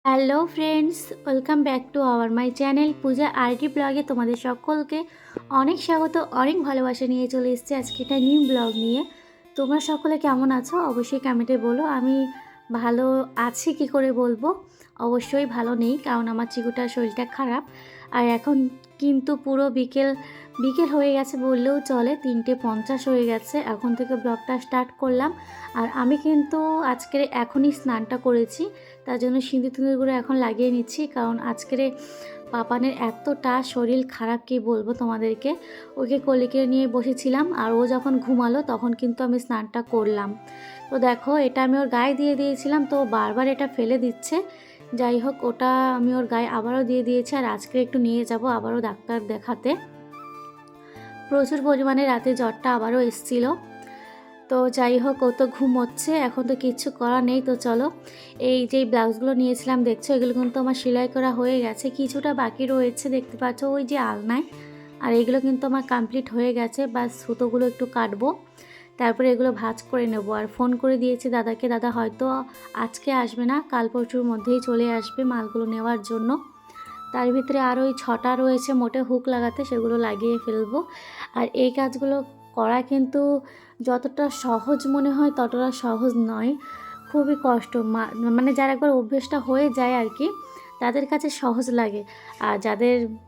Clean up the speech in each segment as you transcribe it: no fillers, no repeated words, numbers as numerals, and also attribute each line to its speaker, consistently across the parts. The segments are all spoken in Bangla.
Speaker 1: Hello friends, welcome back to our my channel Puja RT ব্লগে তোমাদের সকলকে অনেক স্বাগত, অনেক ভালোবাসা নিয়ে চলে এসেছি আজকে একটা নিউ ব্লগ নিয়ে। তোমরা সকলে কেমন আছো অবশ্যই কমেন্টে বলো। আমি ভালো আছি কি করে বলবো, অবশ্যই ভালো নেই, কারণ আমার চিকুটার শরীরটা খারাপ। আর এখন কিন্তু পুরো বিকেল বিকেল হয়ে গেছে বললেও চলে, 3:50 হয়ে গেছে। এখন থেকে ব্লগটা স্টার্ট করলাম। আর আমি কিন্তু আজকের এখনই স্নানটা করেছি, তার জন্য সিঁদুর টিঁদুরগুলো এখন লাগিয়ে নিচ্ছি, কারণ আজকের পাপানের এতটা শরীর খারাপ কি বলবো তোমাদেরকে। ওকে কোলে করে নিয়ে বসেছিলাম, আর ও যখন ঘুমালো তখন কিন্তু আমি স্নানটা করলাম। তো দেখো, এটা আমি ওর গায়ে দিয়ে দিয়েছিলাম, তো বারবার এটা ফেলে দিচ্ছে। যাই হোক, ওটা আমি ওর গায়ে আবারও দিয়ে দিয়েছি। আর আজকে একটু নিয়ে যাব আবারও ডাক্তার দেখাতে। প্রচুর পরিমাণে রাতে জ্বরটা আবারও এসেছিল। তো যাই হোক, ও তো ঘুমোচ্ছে, এখন তো কিচ্ছু করা নেই। তো চলো, এই যে ব্লাউজগুলো নিয়েছিলাম দেখছো, এগুলো কিন্তু আমার সেলাই করা হয়ে গেছে, কিছুটা বাকি রয়েছে দেখতে পাচ্ছ ওই যে আলনায়। আর এগুলো কিন্তু আমার কমপ্লিট হয়ে গেছে, বাস সুতোগুলো একটু কাটবো, তারপরে এগুলো ভাঁজ করে নেব। আর ফোন করে দিয়েছি দাদাকে, দাদা হয়তো আজকে আসবে না, কাল পরশুর মধ্যেই চলে আসবে মালগুলো নেওয়ার জন্য। তার ভিতরে আরও ওই 6টা রয়েছে মোটে হুক লাগাতে, সেগুলো লাগিয়ে ফেলবো। আর এই কাজগুলো করা কিন্তু যতটা সহজ মনে হয় ততটা সহজ নয়, খুবই কষ্ট। মানে যারা একবার অভ্যেসটা হয়ে যায় আর কি, তাদের কাছে সহজ লাগে। আর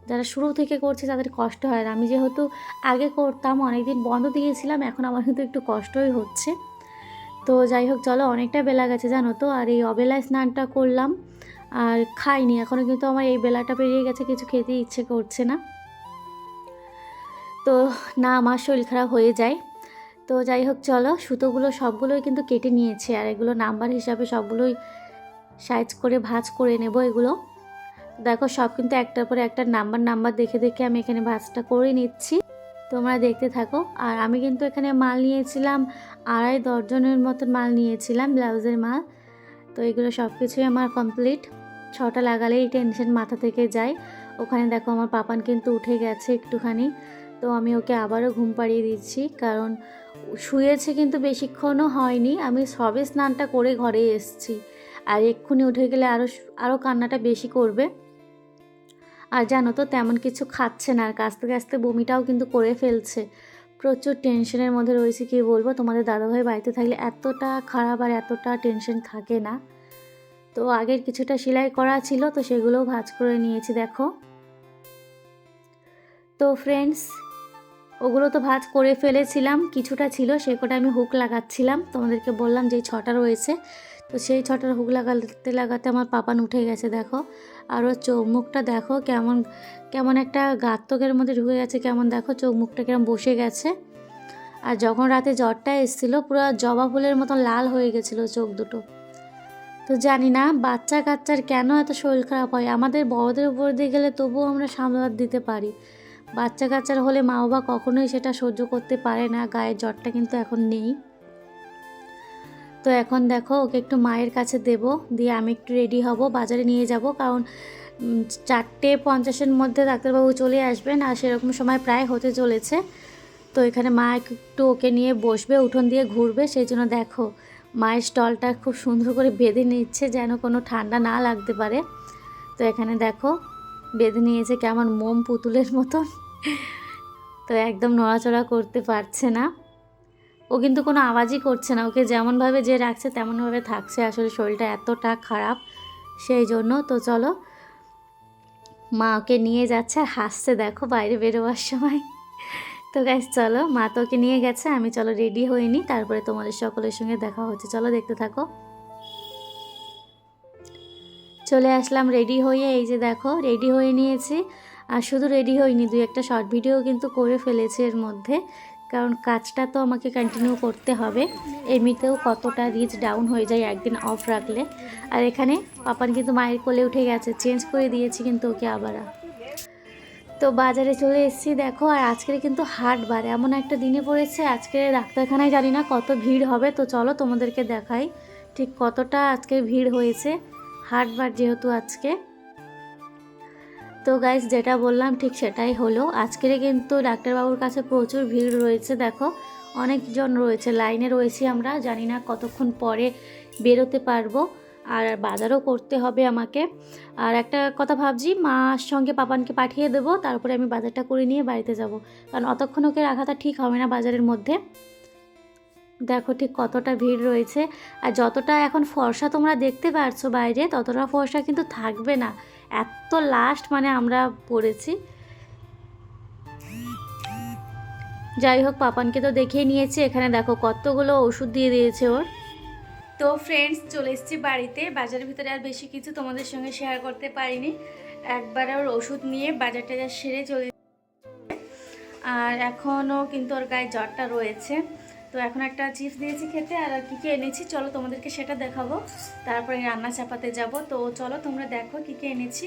Speaker 1: যারা শুরু থেকে করছে তাদের কষ্ট হয়। আর আমি যেহেতু আগে করতাম, অনেক দিন বন্ধ দিয়েছিলাম, এখন আমার কিন্তু একটু কষ্টই হচ্ছে। তো যাই হোক, চলো, অনেকটা বেলা গেছে জানো তো। আর এই অবেলায় স্নানটা করলাম আর খাইনি এখনও, কিন্তু আমার এই বেলাটা পেরিয়ে গেছে, কিছু খেতে ইচ্ছে করছে না। তো না, আমার শরীর খারাপ হয়ে যায়। তো যাই হোক, চলো, সুতোগুলো সবগুলোই কিন্তু কেটে নিয়েছে, আর এগুলো নাম্বার হিসাবে সবগুলোই সাইজ করে ভাঁজ করে নেব। এগুলো দেখো, সব কিন্তু একটার পরে একটা নাম্বার দেখে দেখে আমি এখানে ভাঁজটা করে নিচ্ছি, তোমরা দেখতে থাকো। আর আমি কিন্তু এখানে মাল নিয়েছিলাম 2.5 দর্জনের মতন মাল নিয়েছিলাম, ব্লাউজের মাল। তো এগুলো সব কিছুই আমার কমপ্লিট। 6টা লাগালেই টেনশন মাথা থেকে যায়। ওখানে দেখো আমার পাপান কিন্তু উঠে গেছে একটুখানি, তো আমি ওকে আবারও ঘুম পাড়িয়ে দিচ্ছি, কারণ শুয়েছে কিন্তু বেশিক্ষণও হয়নি, আমি সবে স্নানটা করে ঘরে এসেছি। আর এক্ষুনি উঠে গেলে আরও কান্নাটা বেশি করবে। আর জানো তো, তেমন কিছু খাচ্ছে না, আর কাছতে কাছতে বমিটাও কিন্তু করে ফেলছে। প্রচুর টেনশনের মধ্যে রয়েছে, কি বলবো, তোমাদের দাদাভাই বাড়িতে থাকলে এতটা খারাপ আর এতটা টেনশন থাকে না। তো আগের কিছুটা সেলাই করা ছিল, তো সেগুলোও ভাঁজ করে নিয়েছি দেখো। তো ফ্রেন্ডস, ওগুলো তো ভাঁজ করে ফেলেছিলাম, কিছুটা ছিল সে কটা আমি হুক লাগাচ্ছিলাম, তোমাদেরকে বললাম যে 6টা রয়েছে। তো সেই 6টার হুক লাগাতে লাগাতে আমার পাপান উঠে গেছে দেখো। আর ওর চোখ মুখটা দেখো, কেমন কেমন একটা গাত্তকের মধ্যে ঢুকে গেছে, কেমন দেখো চোখ মুখটা কেমন বসে গেছে। আর যখন রাতে জ্বরটা এসেছিলো, পুরো জবা ফুলের মতন লাল হয়ে গেছিলো চোখ দুটো। তো জানি না বাচ্চা কাচ্চার কেন এত শরীর খারাপ হয়, আমাদের বড়দের উপর দিয়ে গেলে তবুও আমরা সামলাতে দিতে পারি, বাচ্চা কাচ্চার হলে মা বাবা কখনোই সেটা সহ্য করতে পারে না। গায়ের জ্বরটা কিন্তু এখন নেই। তো এখন দেখো, ওকে একটু মায়ের কাছে দেব, দিয়ে আমি একটু রেডি হব, বাজারে নিয়ে যাব, কারণ 4:50-এর মধ্যে ডাক্তারবাবু চলে আসবেন, আর সেরকম সময় প্রায় হতে চলেছে। তো এখানে মা একটু ওকে নিয়ে বসবে, উঠোন দিয়ে ঘুরবে, সেই জন্য দেখো মায়ের স্টলটা খুব সুন্দর করে বেঁধে নিচ্ছে, যেন কোনো ঠান্ডা না লাগতে পারে। তো এখানে দেখো বেঁধে নিয়েছে কেমন মোম পুতুলের মতন। তো একদম নড়াচড়া করতে পারছে না, ও কিন্তু কোনো আওয়াজই করছে না, ওকে যেমনভাবে যে রাখছে তেমনভাবে থাকছে, আসলে শরীরটা এতটা খারাপ সেই জন্য। তো চলো, মা ওকে নিয়ে যাচ্ছে, আর হাসছে দেখো বাইরে বেরোবার সময়। তো গাইস চলো, মা তো ওকে নিয়ে গেছে, আমি চলো রেডি হয়ে নিই, তারপরে তোমাদের সকলের সঙ্গে দেখা হচ্ছে, চলো দেখতে থাকো। চলে আসলাম রেডি হয়ে, এই যে দেখো রেডি হয়ে নিয়েছি। আর শুধু রেডি হইনি, 2-একটা শর্ট ভিডিও কিন্তু করে ফেলেছি এর মধ্যে, কারণ কাজটা তো আমাকে কন্টিনিউ করতে হবে, এমনিতেও কতটা রিচ ডাউন হয়ে যায় একদিন অফ রাখলে। আর এখানে পাপান কিন্তু মায়ের কোলে উঠে গেছে, চেঞ্জ করে দিয়েছি কিন্তু ওকে আবার। তো বাজারে চলে এসেছি দেখো, আর আজকের কিন্তু হাটবার এমন একটা দিনে পড়েছে, আজকে ডাক্তারখানায় জানি না কত ভিড় হবে। তো চলো তোমাদেরকে দেখাই ঠিক কতটা আজকে ভিড় হয়েছে, হাটবার যেহেতু আজকে। তো গাইস, যেটা বললাম ঠিক সেটাই হলো, আজকের কিন্তু ডাক্তারবাবুর কাছে প্রচুর ভিড় রয়েছে দেখো, অনেকজন রয়েছে, লাইনে রয়েছি আমরা, জানি না কতক্ষণ পরে বেরোতে পারবো। আর বাজারও করতে হবে আমাকে। আর একটা কথা ভাবছি, মার সঙ্গে পাপানকে পাঠিয়ে দেবো, তারপরে আমি বাজারটা করে নিয়ে বাড়িতে যাব, কারণ অতক্ষণ ওকে রাখাটা ঠিক হবে না বাজারের মধ্যে। দেখো ঠিক কতটা ভিড় রয়েছে। আর যতটা এখন ফর্সা তোমরা দেখতে পারছো বাইরে, ততটা ফর্সা কিন্তু থাকবে না, এত লাস্ট মানে আমরা পড়েছি। যাই হোক, পাপানকে তো দেখিয়ে নিয়েছি, এখানে দেখো কতগুলো ওষুধ দিয়ে দিয়েছে ওর। তো ফ্রেন্ডস, চলে এসেছি বাড়িতে। বাজারের ভিতরে আর বেশি কিছু তোমাদের সঙ্গে শেয়ার করতে পারিনি, একবার ওর ওষুধ নিয়ে বাজার টাজার সেরে চলে। আর এখনও কিন্তু ওর গায়ে জ্বরটা রয়েছে। তো এখন একটা চিপস দিয়েছি খেতে, আর কী কী এনেছি চলো তোমাদেরকে সেটা দেখাবো, তারপরে রান্না চাপাতে যাব। তো চলো তোমরা দেখো কী কী এনেছি।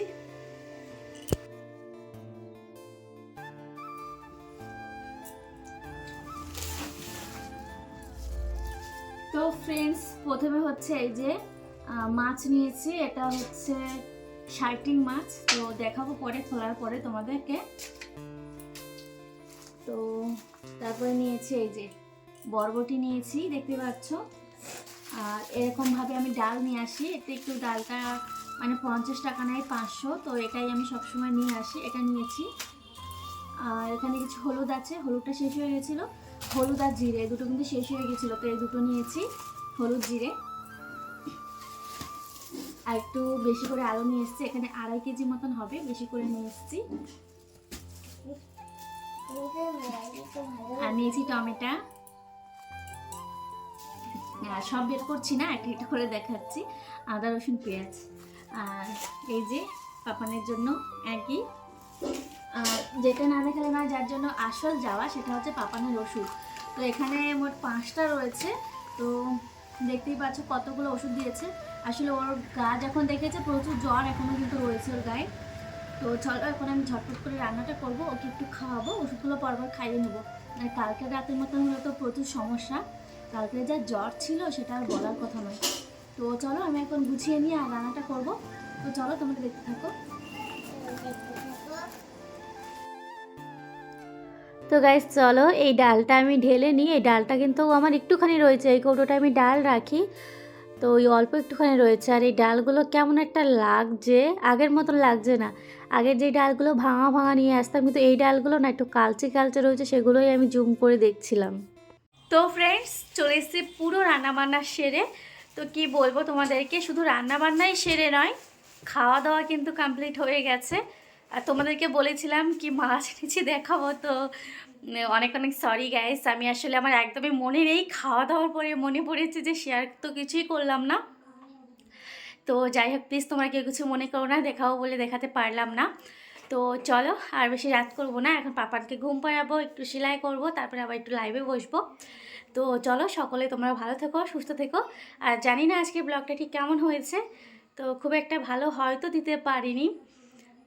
Speaker 1: তো ফ্রেন্ডস, প্রথমে হচ্ছে এই যে মাছ নিয়েছি, এটা হচ্ছে শার্টিং মাছ। তো দেখাবো পরে খোলার পরে তোমাদেরকে। তো তারপরে নিয়েছি এই যে বরবটি নিয়েছি, দেখতে পাচ্ছ। আর এরকমভাবে আমি ডাল নিয়ে আসি, এটা একটু ডালটা মানে 50 টাকা নেয় 500, তো এটাই আমি সবসময় নিয়ে আসি, এটা নিয়েছি। আর এখানে কিছু হলুদ আছে, হলুদটা শেষ হয়ে গেছিলো, হলুদ আর জিরে দুটো কিন্তু শেষ হয়ে গেছিলো, তো এই দুটো নিয়েছি, হলুদ জিরে। আর একটু বেশি করে আলু নিয়ে এসেছি, এখানে 2.5 কেজি মতন হবে, বেশি করে নিয়ে এসেছি। আর নিয়েছি টমেটো, সব বের করছি না, একটা একটা করে দেখাচ্ছি। আদা রসুন পেঁয়াজ। আর এই যে পাপানের জন্য একই, যেটা না দেখালে না, যার জন্য আসল যাওয়া সেটা হচ্ছে পাপানের ওষুধ। তো এখানে মোট 5টা রয়েছে। তো দেখতেই পাচ্ছ কতগুলো ওষুধ দিয়েছে। আসলে ওর গা যখন দেখেছে প্রচুর জ্বর এখনও কিন্তু রয়েছে ওর গায়ে। তো চলো এখন আমি ঝটপট করে রান্নাটা করবো, ওকে একটু খাওয়াবো, ওষুধগুলো পরপর খাইয়ে নেবো। আর কালকে রাতের মতন হলে তো প্রচুর সমস্যা, কালকে যা জ্বর ছিল সেটা আর বলার কথা নয়। তো চলো আমি এখন গুছিয়ে নিয়ে আর রান্নাটা করবো। তো চলো তোমরা দেখতে থাকো। তো গাইস চলো, এই ডালটা আমি ঢেলে নিই। এই ডালটা কিন্তু আমার একটুখানি রয়েছে, এই কৌটোটা আমি ডাল রাখি, তো ওই অল্প একটুখানি রয়েছে। আর এই ডালগুলো কেমন একটা লাগছে, আগের মতন লাগছে না। আগের যে ডালগুলো ভাঙা ভাঙা নিয়ে আসতাম, কিন্তু এই ডালগুলো না একটু কালচে কালচে রয়েছে, সেগুলোই আমি জুম করে দেখছিলাম। তো ফ্রেন্ডস, চলে এসেছি পুরো রান্নাবান্না সেরে। তো কি বলবো তোমাদেরকে, শুধু রান্নাবান্নাই সেরে নয়, খাওয়া দাওয়া কিন্তু কমপ্লিট হয়ে গেছে। আর তোমাদেরকে বলেছিলাম কি মাছ এনেছি দেখাবো, তো অনেক অনেক সরি গাইস, আমি আসলে আমার একদমই মনে নেই, খাওয়া দাওয়ার পরে মনে পড়েছে যে শেয়ার তো কিছুই করলাম না। তো যাই হোক, প্লিজ তোমরা কেউ কিছু মনে করো না, দেখাবো বলে দেখাতে পারলাম না। তো চলো আর বেশি রাত করবো না, এখন পাপানকে ঘুম পাড়াবো, একটু সেলাই করব, তারপরে আবার একটু লাইভে বসবো। তো চলো, সকলে তোমরা ভালো থেকো, সুস্থ থেকো। আর জানি না আজকে ব্লগটা ঠিক কেমন হয়েছে, তো খুব একটা ভালো হয়তো দিতে পারিনি।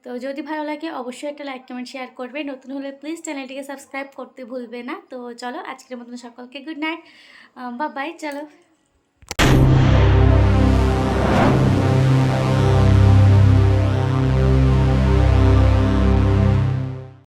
Speaker 1: তো যদি ভালো লাগে অবশ্যই একটা লাইক কমেন্ট শেয়ার করবে, নতুন হলে প্লিজ চ্যানেলটিকে সাবস্ক্রাইব করতে ভুলবে না। তো চলো, আজকের মতন সকলকে গুড নাইট, বাই বাই, চলো।